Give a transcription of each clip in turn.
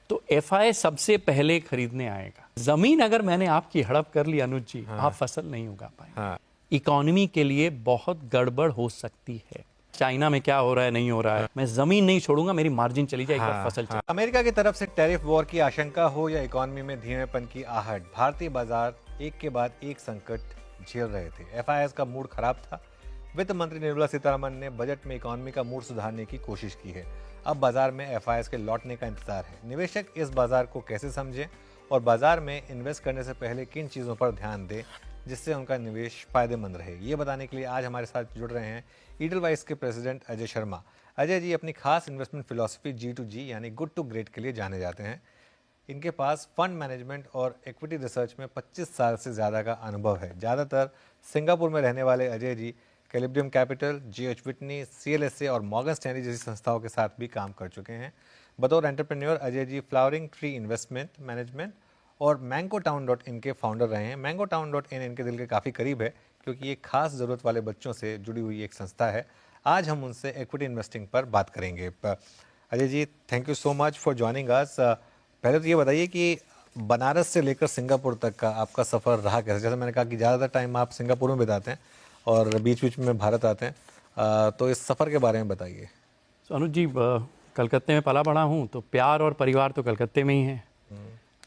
तो एफआई सबसे पहले खरीदने आएगा। जमीन अगर मैंने आपकी हड़प कर ली अनुज जी, आप फसल नहीं उगा पाए। इकोनॉमी के लिए बहुत गड़बड़ हो सकती है। चाइना में क्या हो रहा है नहीं हो रहा है, मैं जमीन नहीं छोड़ूंगा, मेरी मार्जिन चली जाए, एक बार फसल चली। अमेरिका की तरफ से टैरिफ वॉर की आशंका हो या इकोनॉमी में धीमेपन की आहट, भारतीय बाजार एक के बाद एक संकट झेल रहे थे। एफआईआई का मूड खराब था। वित्त मंत्री निर्मला सीतारमण ने बजट में इकोनॉमी का मूड सुधारने की कोशिश की है। अब बाजार में एफआईआई के लौटने का इंतजार है। निवेशक इस बाजार को कैसे समझें और बाजार में इन्वेस्ट करने से पहले किन चीज़ों पर ध्यान दें जिससे उनका निवेश फायदेमंद रहे, ये बताने के लिए आज हमारे साथ जुड़ रहे हैं ईडलवाइस के प्रेसिडेंट अजय शर्मा। अजय जी अपनी खास इन्वेस्टमेंट फिलॉसफी G2G यानी गुड टू ग्रेट के लिए जाने जाते हैं। इनके पास फंड मैनेजमेंट और इक्विटी रिसर्च में 25 साल से ज़्यादा का अनुभव है। ज़्यादातर सिंगापुर में रहने वाले Ajay ji कैलिब्रियम capital, GH Whitney, CLSA और मॉर्गन स्टैनली जैसी संस्थाओं के साथ भी काम कर चुके हैं। बतौर entrepreneur Ajay ji flowering tree investment management और mangotown.in के फाउंडर रहे हैं। mangotown.in इनके दिल के काफ़ी करीब है क्योंकि ये खास ज़रूरत वाले बच्चों से जुड़ी हुई एक संस्था है। आज हम उनसे इक्विटी इन्वेस्टिंग पर बात करेंगे। Ajay ji, thank you so much for joining us. पहले तो ये बताइए कि बनारस से लेकर सिंगापुर तक का आपका सफ़र रहा कैसे? जैसे मैंने कहा कि ज़्यादातर टाइम आप सिंगापुर में बिताते हैं और बीच बीच में भारत आते हैं, तो इस सफ़र के बारे में बताइए। अनुज जी, कलकत्ते में पला बड़ा हूँ, तो प्यार और परिवार तो कलकत्ते में ही है।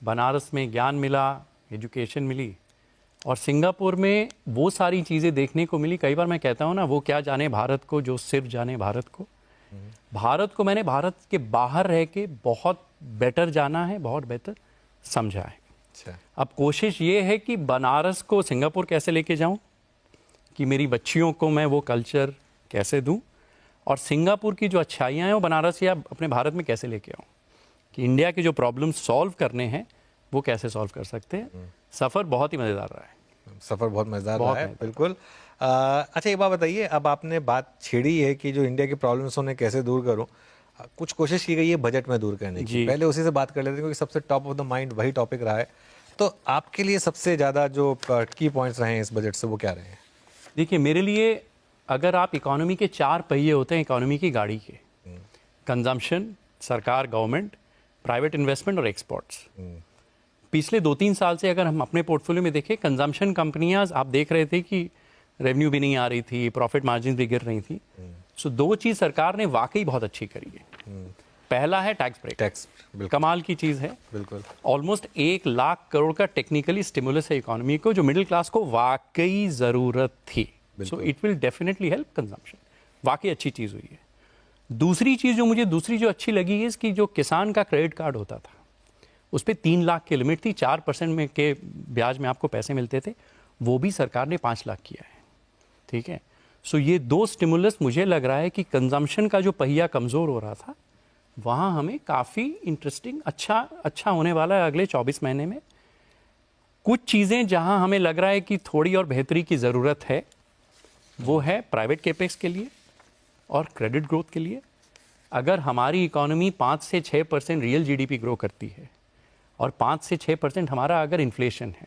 बनारस में ज्ञान मिला, एजुकेशन मिली, और सिंगापुर में वो सारी चीज़ें देखने को मिली। कई बार मैं कहता हूँ ना, वो क्या जाने भारत को जो सिर्फ जाने भारत को। भारत को मैंने भारत के बाहर रह के बहुत बेटर जाना है, बहुत बेटर समझा है। अच्छा। अब कोशिश ये है कि बनारस को सिंगापुर कैसे लेके जाऊँ, कि मेरी बच्चियों को मैं वो कल्चर कैसे दूँ, और सिंगापुर की जो अच्छाइयाँ हैं वो बनारस या अपने भारत में कैसे लेके आऊँ, कि इंडिया के जो प्रॉब्लम सॉल्व करने हैं वो कैसे सॉल्व कर सकते हैं। सफ़र बहुत ही मज़ेदार रहा है। सफ़र बहुत मज़ेदार रहा है, बिल्कुल। अच्छा, एक बात बताइए, अब आपने बात छेड़ी है कि जो इंडिया की प्रॉब्लम्स उन्हें कैसे दूर करूं, कुछ कोशिश की गई है बजट में दूर करने की। पहले उसी से बात कर लेते हैं क्योंकि सबसे टॉप ऑफ द माइंड वही टॉपिक रहा है। तो आपके लिए सबसे ज़्यादा जो की पॉइंट्स रहे हैं इस बजट से, वो क्या रहे हैं? देखिए, मेरे लिए अगर आप इकोनॉमी के 4 पहिए होते हैं इकोनॉमी की गाड़ी के, कंजम्पशन, सरकार, गवर्नमेंट, प्राइवेट इन्वेस्टमेंट और एक्सपोर्ट्स। पिछले 2-3 साल से अगर हम अपने पोर्टफोलियो में देखें, कंजम्पशन कंपनियां आप देख रहे थे कि रेवेन्यू भी नहीं आ रही थी, प्रॉफिट मार्जिन भी गिर रही थी। सो 2 चीज़ सरकार ने वाकई बहुत अच्छी करी है। पहला है टैक्स ब्रेक, कमाल की चीज़ है। बिल्कुल, ऑलमोस्ट 1 लाख करोड़ का टेक्निकली स्टिमुलस है इकोनॉमी को, जो मिडिल क्लास को वाकई ज़रूरत थी। So it will definitely help consumption. वाकई अच्छी चीज़ हुई है। दूसरी चीज़ जो अच्छी लगी है, इसकी जो किसान का क्रेडिट कार्ड होता था, उस पर 3 लाख की लिमिट थी, 4% में के ब्याज में आपको पैसे मिलते थे, वो भी सरकार ने 5 लाख किया है। ठीक है। सो ये 2 स्टिमुलस, मुझे लग रहा है कि कंजम्पशन का जो पहिया कमज़ोर हो रहा था, वहाँ हमें काफ़ी इंटरेस्टिंग अच्छा होने वाला है अगले 24 महीने में। कुछ चीज़ें जहाँ हमें लग रहा है कि थोड़ी और बेहतरी की ज़रूरत है, वो है प्राइवेट कैपेक्स के लिए और क्रेडिट ग्रोथ के लिए। अगर हमारी इकोनॉमी 5 से 6% रियल GDP ग्रो करती है और 5 से 6% हमारा अगर इन्फ्लेशन है,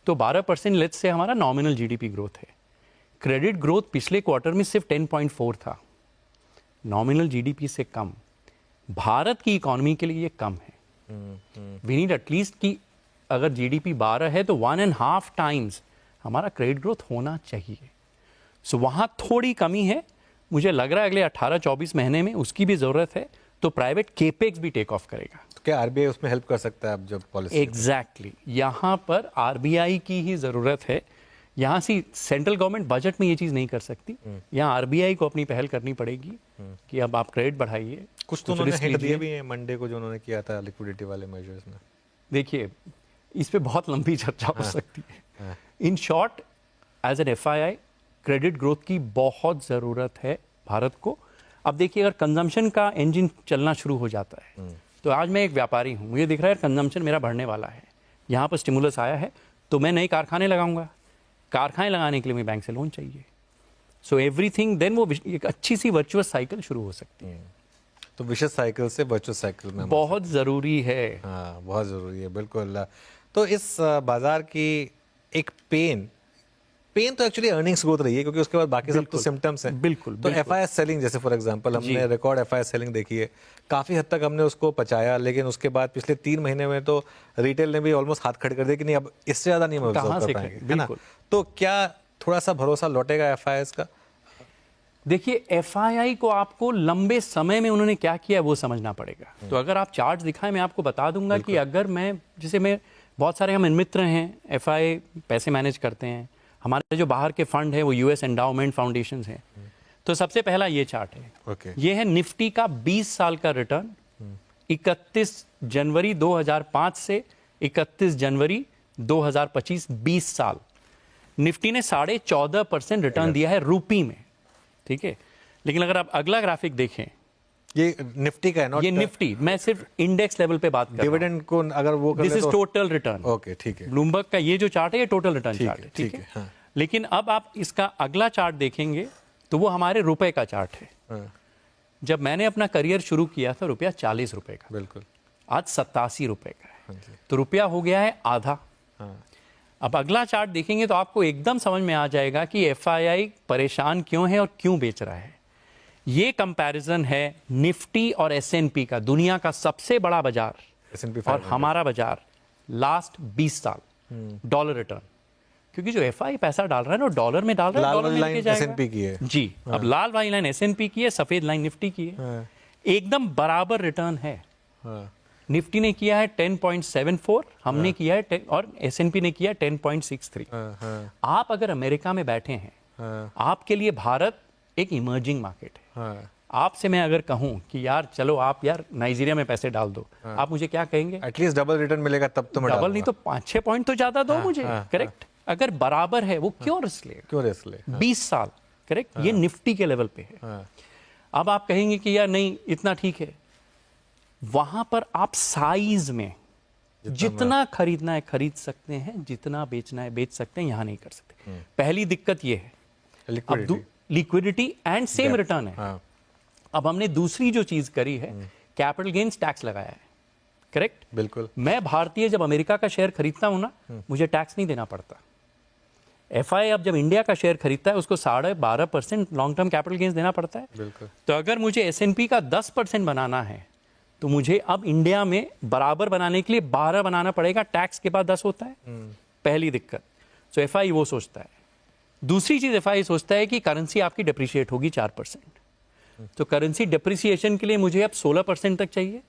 तो 12% लेट्स से हमारा नॉमिनल GDP ग्रोथ है। क्रेडिट ग्रोथ पिछले क्वार्टर में सिर्फ 10.4 था, नॉमिनल GDP से कम। भारत की इकोनॉमी के लिए ये कम है। वी नीड एटलीस्ट कि अगर GDP 12 है तो 1.5 टाइम्स हमारा क्रेडिट ग्रोथ होना चाहिए। सो वहाँ थोड़ी कमी है। मुझे लग रहा है अगले 18-24 महीने में उसकी भी ज़रूरत है, तो प्राइवेट केपेक्स भी टेक ऑफ करेगा। तो क्या RBI उसमें हेल्प कर सकता है अब जब पॉलिसी? एग्जैक्टली, यहाँ पर RBI की ही ज़रूरत है। यहाँ से सेंट्रल गवर्नमेंट बजट में ये चीज़ नहीं कर सकती। यहाँ RBI को अपनी पहल करनी पड़ेगी कि अब आप क्रेडिट बढ़ाइए। कुछ तो उन्होंने हिंट दिए भी हैं मंडे को, जो उन्होंने किया था लिक्विडिटी वाले मेजर्स में। देखिए, इस पे बहुत लंबी चर्चा हो सकती है। In short, as an FII, credit growth की बहुत ज़रूरत है भारत को। अब देखिए, अगर कंजम्पशन का इंजन चलना शुरू हो जाता है, तो आज मैं एक व्यापारी हूँ, मुझे दिख रहा है कंजम्पशन मेरा बढ़ने वाला है, यहाँ पर स्टिमुलस आया है, तो मैं नए कारखाने लगाऊंगा। कारखाने लगाने के लिए मुझे बैंक से लोन चाहिए। सो एवरीथिंग, देन वो एक अच्छी सी वर्चुअस साइकिल शुरू हो सकती है। तो विशेष साइकिल से वर्चुअस साइकिल में बहुत ज़रूरी है। हाँ, बहुत ज़रूरी है, बिल्कुल। तो इस बाज़ार की एक पेन पेन तो एक्चुअली अर्निंग्स ग्रोथ रही है, क्योंकि उसके बाद बाकी सब तो सिम्टम्स हैं। बिल्कुल, तो एफआईएस सेलिंग जैसे फॉर एग्जांपल हमने रिकॉर्ड एफआईएस सेलिंग देखी है, काफी हद तक हमने उसको पचाया, लेकिन उसके बाद पिछले 3 महीने में तो रिटेल ने भी ऑलमोस्ट हाथ खड़े कर दिया कि नहीं अब इससे ज्यादा नहीं हम कहाँ ऑब्जर्व से कर पाएंगे, करें? है ना? तो क्या थोड़ा सा भरोसा लौटेगा एफआईएस का? देखिए, एफआईआई को आपको लंबे समय में उन्होंने क्या किया है वो समझना पड़ेगा। तो अगर आप चार्ट दिखाएं, मैं आपको बता दूंगा कि अगर मैं जैसे मैं बहुत सारे हम मित्र हैं, एफआई पैसे मैनेज करते हैं, हमारे जो बाहर के फंड है वो यूएस एंडाउमेंट फाउंडेशन हैं। तो सबसे पहला ये चार्ट है, ये है निफ्टी का 20 साल का रिटर्न 31 जनवरी 2005 से 31 जनवरी 2025, 20 साल। निफ्टी ने 14.5% रिटर्न दिया है रुपी में, ठीक है। लेकिन अगर आप अगला ग्राफिक देखें, ये निफ्टी का है, नॉट ये निफ्टी, मैं सिर्फ इंडेक्स लेवल पे बात कर रहा हूं। डिविडेंड को अगर वो कर दिस ले इज तो टोटल रिटर्न। ओके, ठीक है, ब्लूमबर्ग का ये जो चार्ट है ये टोटल रिटर्न चार्ट है, ठीक है। हाँ। लेकिन अब आप इसका अगला चार्ट देखेंगे तो वो हमारे रुपए का चार्ट है। हाँ, जब मैंने अपना करियर शुरू किया था रुपया 40 रुपए का, बिल्कुल। आज 87 रुपए का है। हाँ जी। तो रुपया हो गया है आधा। हाँ, अब अगला चार्ट देखेंगे तो आपको एकदम समझ में आ जाएगा कि एफआईआई परेशान क्यों है और क्यों बेच रहा है। ये कंपैरिजन है निफ्टी और एसएनपी का, दुनिया का सबसे बड़ा बाजार S&P और 500 हमारा बाजार लास्ट 20 साल डॉलर रिटर्न। क्योंकि जो एफआई पैसा डाल रहा है ना डॉलर में डाल रहा है, लाल डॉलर वाली में लाइन लेके जाएगा। S&P की है जी। अब लाल वाली लाइन एसएनपी की है, सफेद लाइन निफ्टी की है। हाँ, एकदम बराबर रिटर्न है। हाँ, निफ्टी ने किया है 10.74, हमने किया है 10 और एसएनपी ने किया है 10.63। हाँ, हाँ, आप अगर अमेरिका में बैठे हैं, हाँ, आपके लिए भारत एक इमर्जिंग मार्केट है। हाँ। आपसे मैं अगर कहूं कि यार चलो आप यार नाइजीरिया में पैसे डाल दो, आप मुझे क्या कहेंगे? एटलीस्ट डबल रिटर्न मिलेगा तब तो मैं डबल नहीं तो 5-6 पॉइंट तो ज्यादा दो मुझे, हाँ, करेक्ट। अगर बराबर है वो क्यों रिस्क लेगा? क्यों रिस्क ले? 20 साल, करेक्ट। ये निफ्टी के लेवल पे है। हाँ, अब आप कहेंगे कि यार नहीं इतना ठीक है, वहां पर आप साइज में जितना खरीदना है खरीद सकते हैं, जितना बेचना है बेच सकते हैं, यहां नहीं कर सकते। पहली दिक्कत ये है, अब लिक्विडिटी एंड सेम रिटर्न है। हाँ, अब हमने दूसरी जो चीज करी है, कैपिटल गेन्स टैक्स लगाया है, करेक्ट। बिल्कुल। मैं भारतीय जब अमेरिका का शेयर खरीदता हूं ना, मुझे टैक्स नहीं देना पड़ता। एफआई अब जब इंडिया का शेयर खरीदता है उसको 12.5% लॉन्ग टर्म कैपिटल गेन्स देना पड़ता है। बिल्कुल। तो अगर मुझे एसएनपी का 10% बनाना है तो मुझे अब इंडिया में बराबर बनाने के लिए 12 बनाना पड़ेगा, टैक्स के बाद 10 होता है। पहली दिक्कत। तो एफआई वो सोचता है। दूसरी चीज एफआई सोचता है कि करेंसी आपकी डिप्रिशिएट होगी 4%। तो करेंसी डिप्रिसिएशन के लिए मुझे अब 16% तक चाहिए।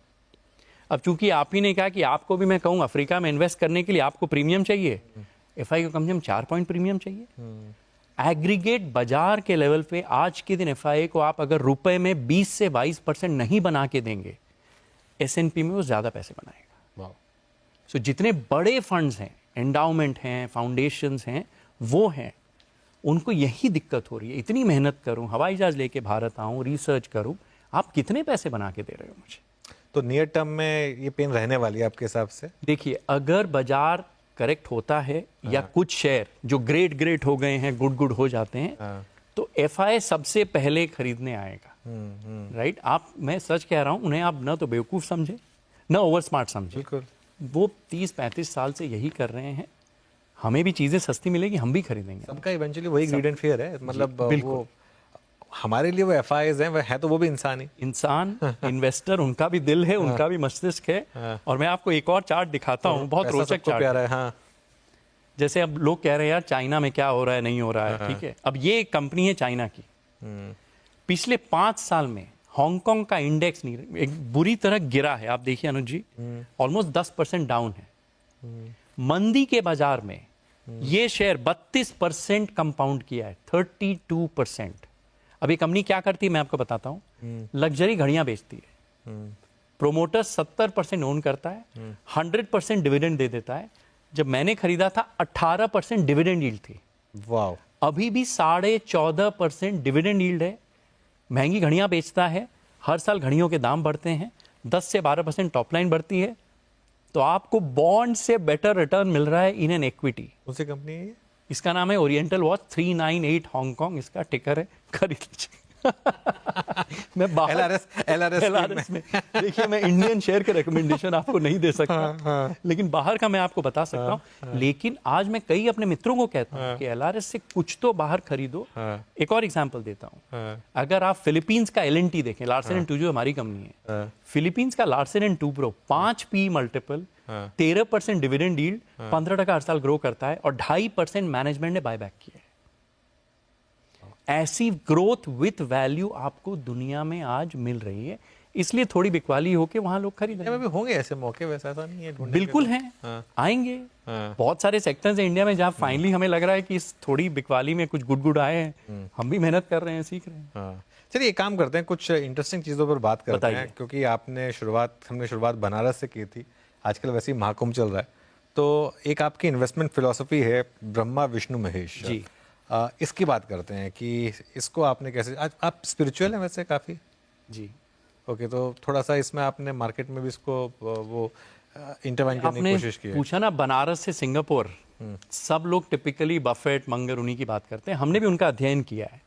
अब चूंकि आप ही ने कहा कि आपको भी मैं कहूँ अफ्रीका में इन्वेस्ट करने के लिए आपको प्रीमियम चाहिए, एफआई को कम से कम 4 पॉइंट प्रीमियम चाहिए। एग्रीगेट बाजार के लेवल पे आज के दिन एफआई को आप अगर रुपए में 20 से 22% नहीं बना के देंगे, एसएनपी में वो ज्यादा पैसे बनाएगा। वाह। सो जितने बड़े फंड्स हैं, एंडाउमेंट हैं, फाउंडेशंस हैं, वो हैं, उनको यही दिक्कत हो रही है। इतनी मेहनत करूं, हवाई जहाज लेके भारत आऊं, रिसर्च करूं, आप कितने पैसे बना के दे रहे हो मुझे? तो नियर टर्म में ये पेन रहने वाली है आपके हिसाब से? देखिए, अगर बाजार करेक्ट होता है या कुछ शेयर जो ग्रेट हो गए हैं, गुड हो जाते हैं, तो एफआई सबसे पहले खरीदने आएगा। राइट। आप, मैं सच कह रहा हूं, उन्हें आप न तो बेवकूफ समझे न ओवर स्मार्ट समझे। बिल्कुल। वो 30-35 साल से यही कर रहे हैं। हमें भी चीजें सस्ती मिलेगी, हम भी खरीदेंगे। सबका इवेंचुअली वही ग्रीड एंड फियर है, मतलब बिल्कुल। वो हमारे लिए वो एफआईज हैं, वह है तो वो भी इंसान ही। इंसान, इन्वेस्टर, उनका भी दिल है, उनका भी मस्तिष्क है। और मैं आपको एक और चार्ट दिखाता हूँ, बहुत रोचक चार्ट प्यारा है। हाँ, जैसे अब लोग कह रहे हैं यार चाइना में क्या हो रहा है, नहीं हो रहा है, ठीक है। अब ये एक कंपनी है चाइना की, पिछले 5 साल में हांगकांग का इंडेक्स नहीं, एक बुरी तरह गिरा है। आप देखिए अनुज जी, ऑलमोस्ट 10% डाउन है। मंदी के बाजार में ये शेयर 32% कंपाउंड किया है, 32%। अब ये कंपनी क्या करती है मैं आपको बताता हूं। लग्जरी घड़ियां बेचती है, प्रोमोटर 70% ओन करता है, 100% डिविडेंड दे देता है। जब मैंने खरीदा था 18% डिविडेंड यील्ड थी। वाह। अभी भी 14.5% डिविडेंड यील्ड है। महंगी घड़ियां बेचता है, हर साल घड़ियों के दाम बढ़ते हैं, 10 से 12% टॉप लाइन बढ़ती है। तो आपको बॉन्ड से बेटर रिटर्न मिल रहा है इन एन इक्विटी। कौन सी कंपनी है ये? इसका नाम है ओरिएंटल वॉच, 398 हांगकांग इसका टिकर है, खरीद लीजिए। मैं बाहर LRS में देखिए, मैं इंडियन शेयर के रिकमेंडेशन आपको नहीं दे सकता, लेकिन बाहर का मैं आपको बता सकता हूँ। लेकिन आज मैं कई अपने मित्रों को कहता हूँ कि LRS से कुछ तो बाहर खरीदो। एक और एग्जांपल देता हूँ, अगर आप फिलीपींस का LNT देखें, लार्सन एंड टूब्रो हमारी कंपनी है, फिलीपींस का Larsen and Toubro 5 P multiple, 13% dividend yield, 15% हर साल ग्रो करता है, और 2.5% मैनेजमेंट ने बायबैक किया है। ऐसी ग्रोथ विथ वैल्यू आपको दुनिया में आज मिल रही है, इसलिए थोड़ी बिकवाली होके वहां लोग खरीद रहे हैं। भी होंगे ऐसे मौके, वैसा ऐसा नहीं है, बिल्कुल हैं, आएंगे। बहुत सारे सेक्टर्स हैं इंडिया में जहां फाइनली हमें लग रहा है कि इस थोड़ी बिकवाली में कुछ गुड आए हैं, हम भी मेहनत कर रहे हैं, सीख रहे हैं। चलिए एक काम करते हैं, कुछ इंटरेस्टिंग चीज़ों पर बात करते हैं, क्योंकि हमने शुरुआत बनारस से की थी, आजकल वैसे ही महाकुंभ चल रहा है, तो एक आपकी इन्वेस्टमेंट फिलॉसफी है ब्रह्मा विष्णु महेश जी, इसकी बात करते हैं कि इसको आपने कैसे, आप स्पिरिचुअल हैं वैसे काफ़ी जी, ओके, तो थोड़ा सा इसमें आपने मार्केट में भी इसको वो इंटरवाइन करने की कोशिश की है। पूछा ना बनारस से सिंगापुर, सब लोग टिपिकली बफेट मंगर उन्हीं की बात करते हैं, हमने भी उनका अध्ययन किया है,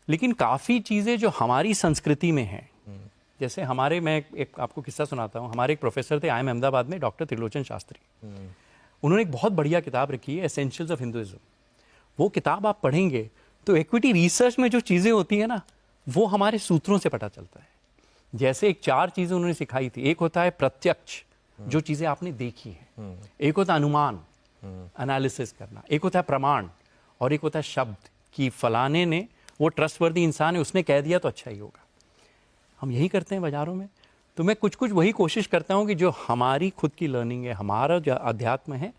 लेकिन काफ़ी चीज़ें जो हमारी संस्कृति में हैं, जैसे हमारे, मैं एक आपको किस्सा सुनाता हूँ, हमारे एक प्रोफेसर थे IIM अहमदाबाद में, डॉक्टर त्रिलोचन शास्त्री, उन्होंने एक बहुत बढ़िया किताब रखी है, एसेंशियल्स ऑफ हिंदुइज्म। वो किताब आप पढ़ेंगे तो इक्विटी रिसर्च में जो चीज़ें होती है ना, वो हमारे सूत्रों से पता चलता है। जैसे एक 4 चीज़ें उन्होंने सिखाई थी, एक होता है प्रत्यक्ष, जो चीज़ें आपने देखी हैं, एक होता है अनुमान, एनालिसिस करना, एक होता है प्रमाण, और एक होता है शब्द कि फलाने ने, वो ट्रस्टवर्दी इंसान है, उसने कह दिया तो अच्छा ही होगा। हम यही करते हैं बाज़ारों में, तो मैं कुछ वही कोशिश करता हूँ कि जो हमारी खुद की लर्निंग है, हमारा जो अध्यात्म है,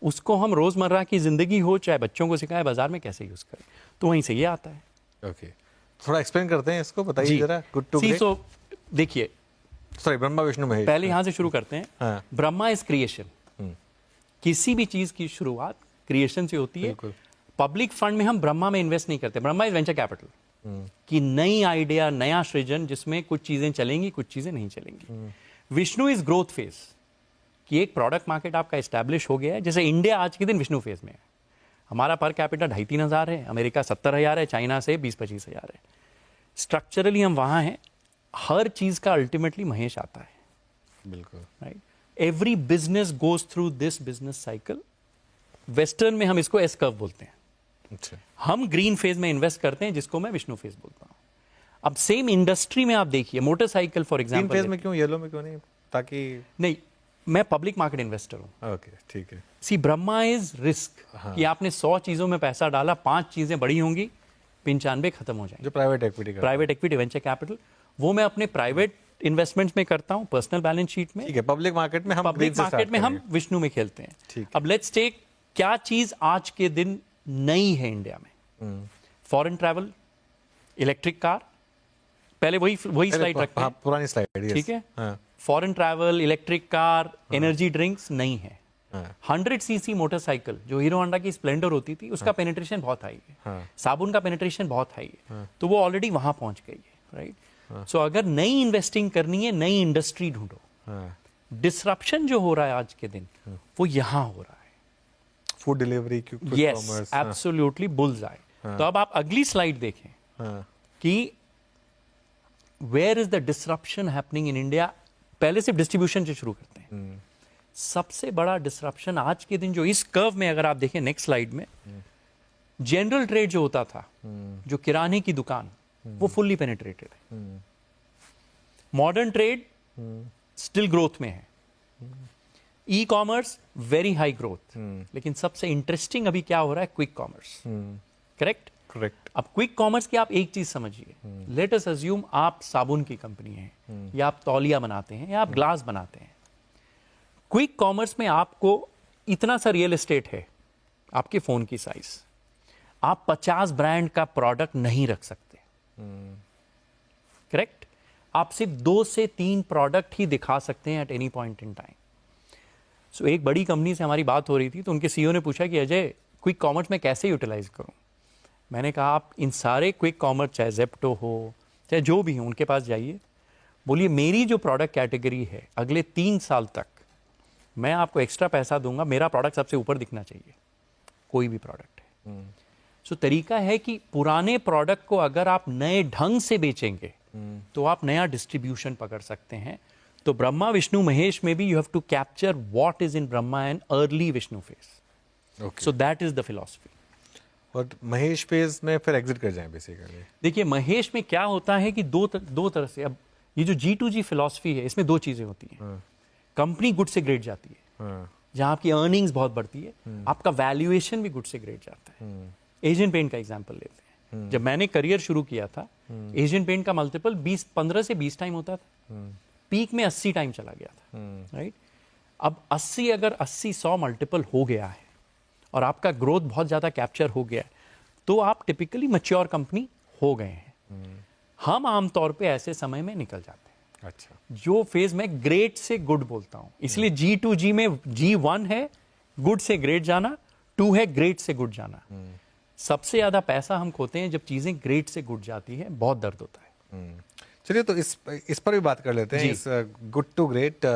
उसको हम रोज़मर्रा की ज़िंदगी हो, चाहे बच्चों को सिखाएं, बाजार में कैसे यूज़ करें, तो वहीं से ये आता है। ओके, थोड़ा एक्सप्लेन करते हैं इसको, बताइए जरा। Good to great. सो देखिए, सॉरी, ब्रह्मा विष्णु महेश, पहले यहाँ से शुरू करते हैं। ब्रह्मा इज क्रिएशन, किसी भी चीज़ की शुरुआत क्रिएशन से होती है। पब्लिक फंड में हम ब्रह्मा में इन्वेस्ट नहीं करते, ब्रह्मा इज वेंचर कैपिटल, कि नई आइडिया, नया सृजन, जिसमें कुछ चीज़ें चलेंगी, कुछ चीज़ें नहीं चलेंगी। विष्णु इज ग्रोथ फेज, कि एक प्रोडक्ट मार्केट आपका एस्टैब्लिश हो गया है, जैसे इंडिया आज के दिन विष्णु फेज में है, हमारा पर कैपिटा 2,500-3 हज़ार है, अमेरिका 70,000 है, चाइना से 20-25 हज़ार है, स्ट्रक्चरली हम वहाँ हैं। हर चीज़ का अल्टीमेटली महेश आता है, बिल्कुल right. Every business goes through this business cycle, western में हम इसको एस कर्व बोलते हैं। अच्छा, हम ग्रीन फेज में इन्वेस्ट करते हैं, जिसको मैं विष्णु फेज बोलता हूँ। अब सेम इंडस्ट्री में आप देखिए, motorcycle for example, green phase में क्यों, येलो में क्यों नहीं, ताकि नहीं, मैं पब्लिक मार्केट इन्वेस्टर हूँ। ओके, ठीक है। सी ब्रह्मा इज रिस्क, कि आपने 100 चीजों में पैसा डाला, 5 चीजें बड़ी होंगी, 95 खत्म हो जाएंगे। जो प्राइवेट इक्विटी वेंचर कैपिटल, वो मैं अपने प्राइवेट इन्वेस्टमेंट्स में करता हूँ, पर्सनल बैलेंस शीट में। ठीक है, पब्लिक मार्केट में हम विष्णु में खेलते हैं। अब लेट्स टेक, क्या चीज आज के दिन नई है इंडिया में? फॉरेन ट्रैवल, इलेक्ट्रिक कार, पहले वही स्लाइड रखते हैं, पुरानी स्लाइड, ठीक है। Foreign travel, electric car, energy drinks नहीं है। 100 cc मोटरसाइकिल जो हीरो होंडा की स्प्लेंडर होती थी, उसका पेनिट्रेशन बहुत हाई है, साबुन का पेनिट्रेशन बहुत हाई है, तो वो ऑलरेडी वहां पहुंच गई है, राइट। सो अगर नई इन्वेस्टिंग करनी है, नई इंडस्ट्री ढूंढो। डिसरप्शन जो हो रहा है आज के दिन, वो यहां हो रहा है, food delivery, yes, absolutely bull's eye. तो अब आप अगली स्लाइड देखें कि where is the disruption happening in India. पहले सिर्फ डिस्ट्रीब्यूशन से शुरू करते हैं। सबसे बड़ा डिसरप्शन आज के दिन जो इस कर्व में, अगर आप देखें नेक्स्ट स्लाइड में, जनरल ट्रेड जो होता था, जो किराने की दुकान, वो फुल्ली पेनिट्रेटेड है। मॉडर्न ट्रेड स्टिल ग्रोथ में है, e commerce very high growth, लेकिन सबसे इंटरेस्टिंग अभी क्या हो रहा है, क्विक कॉमर्स। करेक्ट। अब क्विक कॉमर्स की आप एक चीज समझिए, लेट अस अज्यूम आप साबुन की कंपनी है, या आप तौलिया बनाते हैं, या आप ग्लास बनाते हैं। क्विक कॉमर्स में आपको इतना सा रियल एस्टेट है, आपके फोन की साइज, आप 50 ब्रांड का प्रोडक्ट नहीं रख सकते। करेक्ट। आप सिर्फ 2 से 3 प्रोडक्ट ही दिखा सकते हैं at any point in time. So एक बड़ी कंपनी से हमारी बात हो रही थी, तो उनके सीईओ ने पूछा कि अजय, क्विक कॉमर्स में कैसे यूटिलाइज करूं। मैंने कहा आप इन सारे क्विक कॉमर्स, चाहे जेप्टो हो, चाहे जो भी हो, उनके पास जाइए, बोलिए मेरी जो प्रोडक्ट कैटेगरी है, अगले 3 साल तक मैं आपको एक्स्ट्रा पैसा दूंगा, मेरा प्रोडक्ट सबसे ऊपर दिखना चाहिए, कोई भी प्रोडक्ट है। सो तरीका है कि पुराने प्रोडक्ट को अगर आप नए ढंग से बेचेंगे तो आप नया डिस्ट्रीब्यूशन पकड़ सकते हैं. तो ब्रह्मा विष्णु महेश में भी you have to capture what is in Brahma and early Vishnu phase. Okay. So that is the philosophy. और महेश फेज में फिर एग्जिट कर जाएं बेसिकली. देखिए महेश में क्या होता है कि दो तरह से, अब ये जो G2G फिलॉसफी है इसमें दो चीजें होती हैं. कंपनी गुड से ग्रेट जाती है, जहां आपकी अर्निंग्स बहुत बढ़ती है, आपका वैल्यूएशन भी गुड से ग्रेट जाता है. एशियन पेंट का एग्जांपल लेते हैं. जब मैंने करियर शुरू किया था, एशियन पेंट का मल्टीपल 15 से 20 टाइम होता था. पीक में 80 टाइम चला गया था. राइट. अब 80-100 मल्टीपल हो गया है और आपका ग्रोथ बहुत ज्यादा कैप्चर हो गया है, तो आप टिपिकली मैच्योर कंपनी हो गए हैं. हम आमतौर पे ऐसे समय में निकल जाते हैं. अच्छा. जो फेज में ग्रेट से गुड बोलता हूं, इसलिए G2G में G1 है गुड से ग्रेट जाना, 2 है ग्रेट से गुड जाना. सबसे ज्यादा पैसा हम खोते हैं जब चीजें ग्रेट से गुड जाती है, बहुत दर्द होता है. चलिए तो इस पर भी बात कर लेते हैं. इस गुड टू ग्रेट,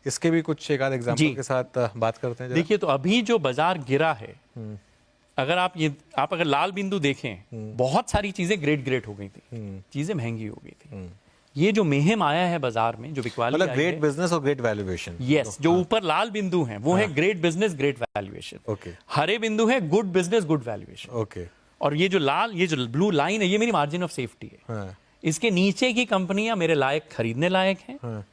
इसके भी कुछ एक आध एग्जांपल के साथ बात करते हैं. देखिए तो अभी जो बाजार गिरा है, अगर आप अगर लाल बिंदु देखें, बहुत सारी चीजें ग्रेट हो गई थी, चीजें महंगी हो गई थी. ये जो मेहम आया है बाजार में, जो बिकवाली मतलब ग्रेट बिजनेस और ग्रेट वैल्यूएशन. यस, जो ऊपर लाल बिंदु हैं वो है great business great valuation. Okay. हरे बिंदु है good business good valuation. Okay. और ये जो ब्लू लाइन है, ये मेरी मार्जिन ऑफ सेफ्टी है. इसके नीचे की कंपनियां मेरे लायक खरीदने लायक हैं.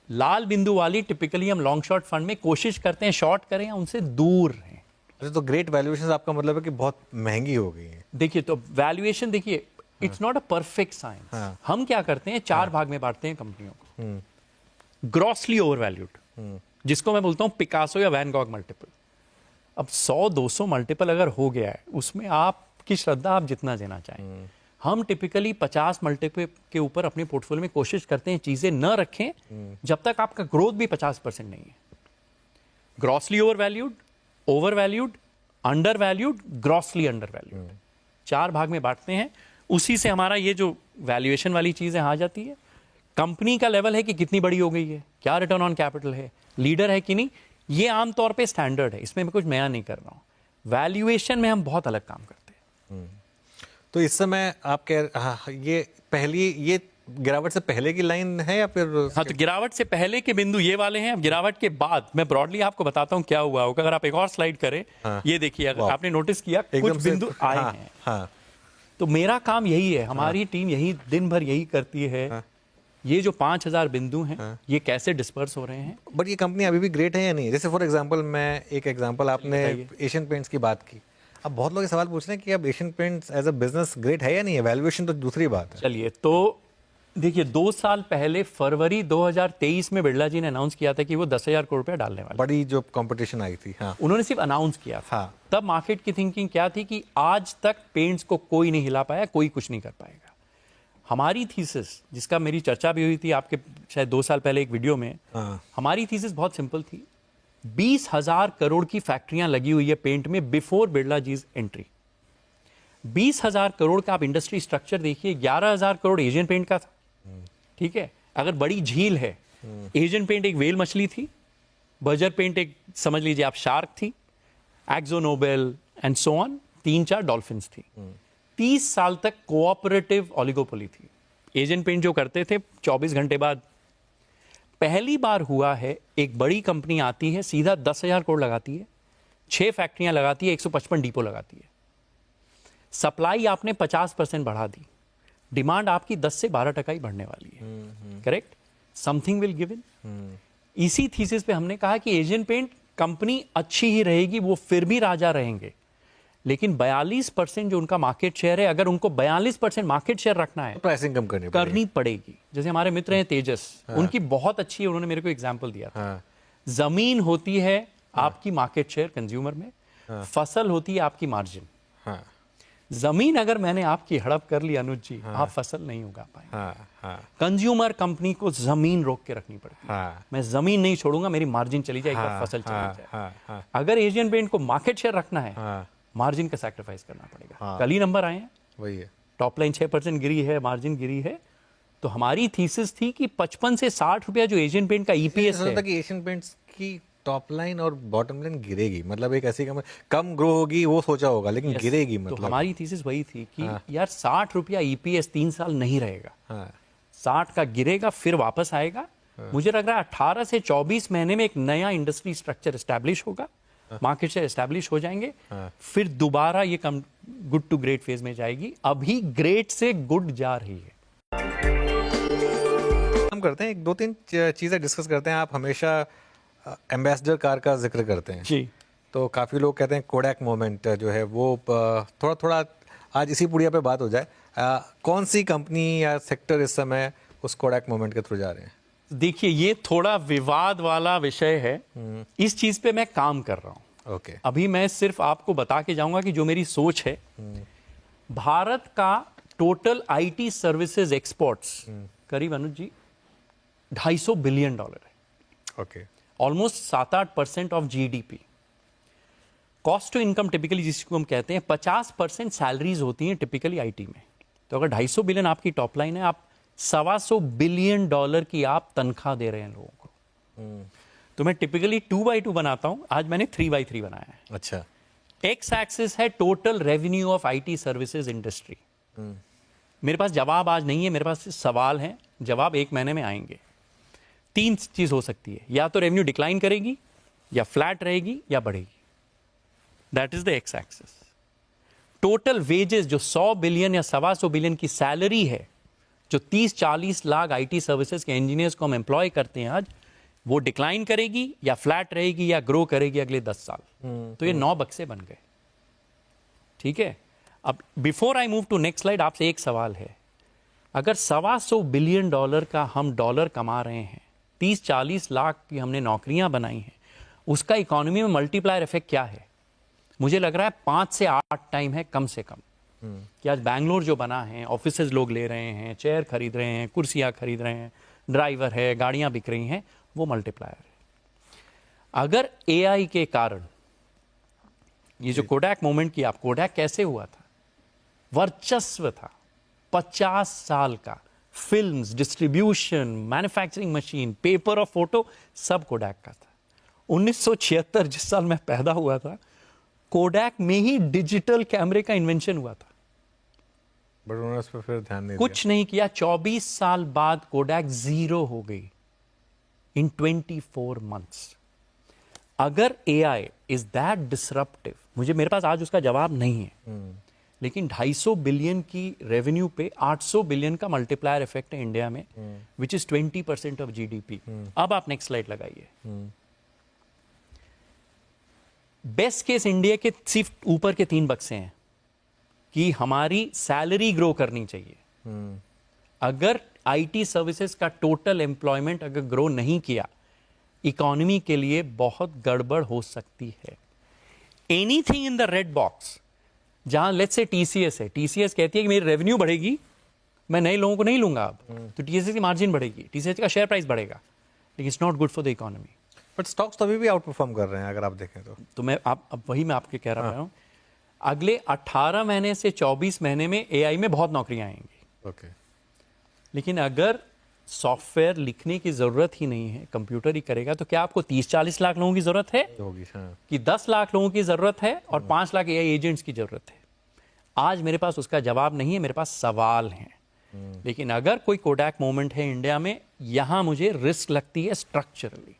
लाल बिंदु वाली टिपिकली हम लॉन्ग शॉर्ट फंड में कोशिश करते हैं शॉर्ट करें या उनसे दूर रहें. अच्छा, तो ग्रेट वैल्यूएशन आपका मतलब है कि बहुत महंगी हो गई है. देखिए तो वैल्यूएशन, देखिए it's not a perfect science. हम क्या करते हैं, 4 भाग में बांटते हैं कंपनियों को. ग्रॉसली ओवर वैल्यूड, जिसको मैं बोलता हूं पिकासो या वैन गॉग मल्टीपल. अब 100-200 मल्टीपल अगर हो गया है, उसमें आपकी श्रद्धा, आप जितना देना चाहें. हम टिपिकली 50 मल्टीपल के ऊपर अपने पोर्टफोलियो में कोशिश करते हैं चीजें न रखें जब तक आपका ग्रोथ भी 50% नहीं है. Grossly over valued, under valued, grossly under valued, 4 भाग में बांटते हैं. उसी से हमारा ये जो वैल्यूएशन वाली चीजें आ जाती है. कंपनी का लेवल है कि कितनी बड़ी हो गई है, क्या रिटर्न ऑन कैपिटल है, लीडर है कि नहीं, ये आमतौर पे स्टैंडर्ड है. इसमें मैं कुछ नया नहीं कर रहा हूं. वैल्यूएशन में हम बहुत अलग काम करते हैं. तो इस समय आप ये गिरावट से पहले की लाइन है या फिर? हाँ, तो गिरावट से पहले के बिंदु ये वाले हैं. अब गिरावट के बाद मैं ब्रॉडली आपको बताता हूं क्या हुआ होगा. अगर आप एक और स्लाइड करें, ये देखिए, अगर आपने नोटिस किया कुछ बिंदु आए हैं. हाँ. तो मेरा काम यही है, हमारी टीम यही दिन भर यही करती है. ये जो 5000 बिंदु हैं, ये कैसे डिस्पर्स हो रहे हैं. बट ये कंपनी अभी भी ग्रेट है या नहीं? जैसे फॉर एग्जांपल, मैं एक एग्जांपल, आपने एशियन पेंट्स की बात की. अब बहुत लोग सवाल पूछ रहे हैं कि अब Asian Paints as a business great है या नहीं है. वैल्यूएशन तो दूसरी बात है. चलिए, तो देखिए 2 साल पहले फरवरी 2023 में बिरला जी ने अनाउंस किया था कि वो 10,000 करोड़ रुपया डालने वाले. बड़ी जो कंपटीशन आई थी. हाँ. उन्होंने सिर्फ अनाउंस किया था. हाँ. तब मार्केट की थिंकिंग क्या थी कि आज तक पेंट्स को कोई नहीं हिला पाया, कोई कुछ नहीं कर पाएगा. हमारी थीसिस, जिसका मेरी चर्चा भी हुई थी आपके शायद 2 साल पहले एक वीडियो में. हमारी थीसिस बहुत सिंपल थी. 20,000 करोड़ की फैक्ट्रियां लगी हुई है पेंट में बिफोर बिरला जीज एंट्री. 20,000 करोड़ का आप इंडस्ट्री स्ट्रक्चर देखिए. 11,000 करोड़ एशियन पेंट का था. ठीक है, अगर बड़ी झील है, एशियन पेंट एक वेल मछली थी, बर्जर पेंट एक समझ लीजिए आप शार्क थी, Akzo Nobel and so on 3-4 dolphins थी. 30 साल तक कोऑपरेटिव ओलिगोपोली थी. एशियन पेंट जो करते थे 24 घंटे बाद. पहली बार हुआ है एक बड़ी कंपनी आती है, सीधा 10,000 करोड़ लगाती है, 6 फैक्ट्रियां लगाती है, 155 डिपो लगाती है. सप्लाई आपने 50% बढ़ा दी, डिमांड आपकी 10 से 12% ही बढ़ने वाली है. Correct? Something will give in. इसी थीसिस पे हमने कहा कि एशियन पेंट कंपनी अच्छी ही रहेगी, वो फिर भी राजा रहेंगे, लेकिन 42% जो उनका मार्केट शेयर है, अगर उनको 42% मार्केट शेयर रखना है, प्राइसिंग कम करनी पड़ेगी. जैसे हमारे मित्र हैं तेजस, उनकी बहुत अच्छी है, उन्होंने मेरे को एग्जांपल दिया था. जमीन होती है आपकी मार्केट शेयर कंज्यूमर में, फसल होती है आपकी मार्जिन. जमीन अगर मैंने आपकी हड़प कर ली अनुज जी, आप फसल नहीं उगा पाएंगे. कंज्यूमर कंपनी को जमीन रोक के रखनी पड़ती. मैं जमीन नहीं छोड़ूंगा, मेरी मार्जिन चली जाए, फसल चली जाए. अगर एशियन पेंट को मार्केट शेयर रखना है, मार्जिन का सैक्रिफाइस करना पड़ेगा. कल ही नंबर आए हैं, वही है. टॉप लाइन 6% गिरी है, मार्जिन गिरी है. तो हमारी थीसिस थी कि 55 से 60 रुपया जो एशियन पेंट का ईपीएस है, कि एशियन पेंट्स की टॉप लाइन और बॉटम लाइन गिरेगी, मतलब एक ऐसी कम ग्रो होगी वो सोचा होगा, लेकिन गिरेगी तो मतलब। हमारी थीसिस वही थी कि यार 60 रुपया ईपीएस 3 साल नहीं रहेगा, हाँ 60 का गिरेगा फिर वापस आएगा। मुझे लग रहा है 18 से 24 महीने में एक नया इंडस्ट्री स्ट्रक्चर एस्टैब्लिश होगा, मार्केट से एस्टैब्लिश हो जाएंगे, फिर दोबारा ये कम गुड टू ग्रेट फेज में जाएगी। अभी ग्रेट से गुड जा रही है। हम करते हैं, एक दो तीन चीज़ें डिस्कस करते हैं। आप हमेशा एम्बेसडर कार का जिक्र करते हैं जी, तो काफ़ी लोग कहते हैं कोडैक मोमेंट जो है वो थोड़ा थोड़ा आज इसी पुड़िया पे बात हो जाए। कौन सी कंपनी या सेक्टर इस समय उस कोडैक मोमेंट के थ्रू जा रहे हैं? देखिए ये थोड़ा विवाद वाला विषय है, इस चीज पे मैं काम कर रहा हूं। ओके अभी मैं सिर्फ आपको बता के जाऊंगा कि जो मेरी सोच है, भारत का टोटल आईटी सर्विसेज एक्सपोर्ट्स करीब अनुज जी $250 बिलियन है, okay almost 7-8% of GDP. Cost to income typically जिसको हम कहते हैं 50% सैलरीज होती हैं टिपिकली आईटी में। तो अगर 250 बिलियन आपकी टॉप लाइन है, आप $125 बिलियन की आप तनख्वाह दे रहे हैं लोगों को। तो मैं टिपिकली 2x2 बनाता हूं, आज मैंने 3x3 बनाया है। अच्छा, एक्स एक्सिस है total revenue of IT services industry. मेरे पास जवाब आज नहीं है, मेरे पास सवाल है, जवाब 1 महीने में आएंगे। 3 चीज हो सकती है, या तो रेवेन्यू डिक्लाइन करेगी, या फ्लैट रहेगी, या बढ़ेगी। That is the x axis. Total wages जो 100 बिलियन या 125 बिलियन की सैलरी है, जो 30-40 लाख आईटी सर्विसेज के इंजीनियर्स को हम एम्प्लॉय करते हैं आज, वो डिक्लाइन करेगी या फ्लैट रहेगी या ग्रो करेगी अगले 10 साल। तो ये 9 बक्से बन गए। ठीक है, अब before I move to next slide, आपसे एक सवाल है, अगर $125 बिलियन का हम डॉलर कमा रहे हैं, 30-40 लाख की हमने नौकरियां बनाई हैं, उसका इकोनॉमी में मल्टीप्लायर इफेक्ट क्या है? मुझे लग रहा है 5 से 8 टाइम है कम से कम। कि आज बैंगलोर जो बना है, ऑफिसेज लोग ले रहे हैं, चेयर खरीद रहे हैं, कुर्सियां खरीद रहे हैं, ड्राइवर है, गाड़ियां बिक रही हैं, वो मल्टीप्लायर है। अगर एआई के कारण ये जो कोडैक मोमेंट की, आप कोडैक कैसे हुआ था? वर्चस्व था 50 साल का, films, distribution, manufacturing machine, paper और फोटो, सब कोडैक का था। 1976 जिस साल मैं पैदा हुआ था, कोडैक में ही डिजिटल कैमरे का इन्वेंशन हुआ था। बट उन्होंने उस पर फिर ध्यान नहीं कुछ नहीं किया, 24 साल बाद कोडैक 0 हो गई इन 24 months। अगर एआई इज दैट डिसरप्टिव, मेरे पास आज उसका जवाब नहीं है, लेकिन 250 बिलियन की रेवेन्यू पे 800 बिलियन का मल्टीप्लायर इफेक्ट है इंडिया में, विच इज 20% ऑफ जीडीपी। अब आप नेक्स्ट स्लाइड लगाइए। बेस्ट केस इंडिया के सिर्फ ऊपर के 3 बक्से हैं कि हमारी सैलरी ग्रो करनी चाहिए। अगर आईटी सर्विसेज का टोटल एम्प्लॉयमेंट अगर ग्रो नहीं किया, इकोनॉमी के लिए बहुत गड़बड़ हो सकती है। Anything in the red box, जहां लेट्स से टीसीएस है, टीसीएस कहती है कि मेरी रेवेन्यू बढ़ेगी, मैं नए लोगों को नहीं लूंगा अब, तो टीसीएस की मार्जिन बढ़ेगी, टीसीएस का शेयर प्राइस बढ़ेगा, लेकिन it's not good for the economy. But stocks तो अभी भी आउट परफॉर्म कर रहे हैं अगर आप देखें तो मैं अब वही मैं आपके कह रहा हूं, अगले 18 महीने से 24 महीने में एआई में बहुत नौकरियां आएंगी। ओके, लेकिन अगर सॉफ्टवेयर लिखने की जरूरत ही नहीं है, कंप्यूटर ही करेगा, तो क्या आपको 30-40 लाख लोगों की जरूरत है होगी, हाँ। कि 10 लाख लोगों की जरूरत है और 5 लाख एआई एजेंट्स की जरूरत है? आज मेरे पास उसका जवाब नहीं है, मेरे पास सवाल हैं। लेकिन अगर कोई कोडैक मोमेंट है इंडिया में, यहां मुझे रिस्क लगती है स्ट्रक्चरली।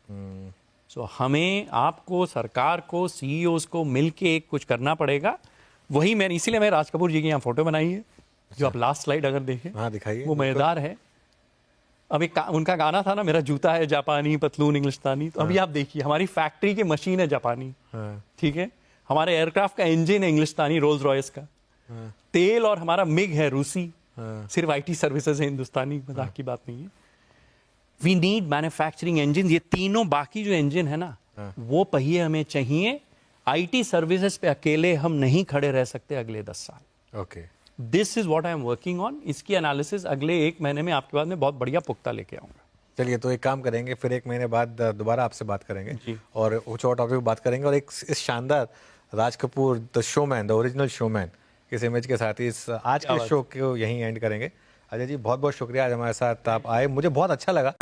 सो हमें, आपको, सरकार को, सीईओज को मिलके कुछ करना पड़ेगा। वही मैंने, इसीलिए मैं राज कपूर जी की यहाँ फोटो बनाई है, जो आप लास्ट स्लाइड अगर देखें, हाँ दिखाइए, वो मजेदार है। अब एक उनका गाना था ना, मेरा जूता है जापानी, पतलून इंग्लिस्तानी। तो अभी आप देखिए, हमारी फैक्ट्री की मशीन है जापानी, ठीक है, हमारे एयरक्राफ्ट का इंजन है इंग्लिस्तानी, रोल्स रॉयस का, तेल और हमारा मिग है रूसी, सिर्फ आईटी सर्विसेज है हिंदुस्तानी, मजाक की बात नहीं है। We need manufacturing engine. ये तीनों बाकी जो इंजन है ना, वो पहिए हमें चाहिए। आईटी सर्विसेज पे अकेले हम नहीं खड़े रह सकते अगले 10 साल। Okay, this is what I am working on. इसकी एनालिसिस अगले 1 महीने में आपके पास में बहुत बढ़िया पुख्ता लेके आऊंगा। चलिए, तो एक काम करेंगे, फिर 1 महीने बाद दोबारा आपसे बात करेंगे जी। और कुछ और टॉपिक बात करेंगे, और एक इस शानदार Raj Kapoor the showman, the original showman, इस इमेज के साथ ही इस आज के शो को यहीं एंड करेंगे। अजय जी, बहुत बहुत शुक्रिया आज हमारे साथ आप आए, मुझे बहुत अच्छा लगा।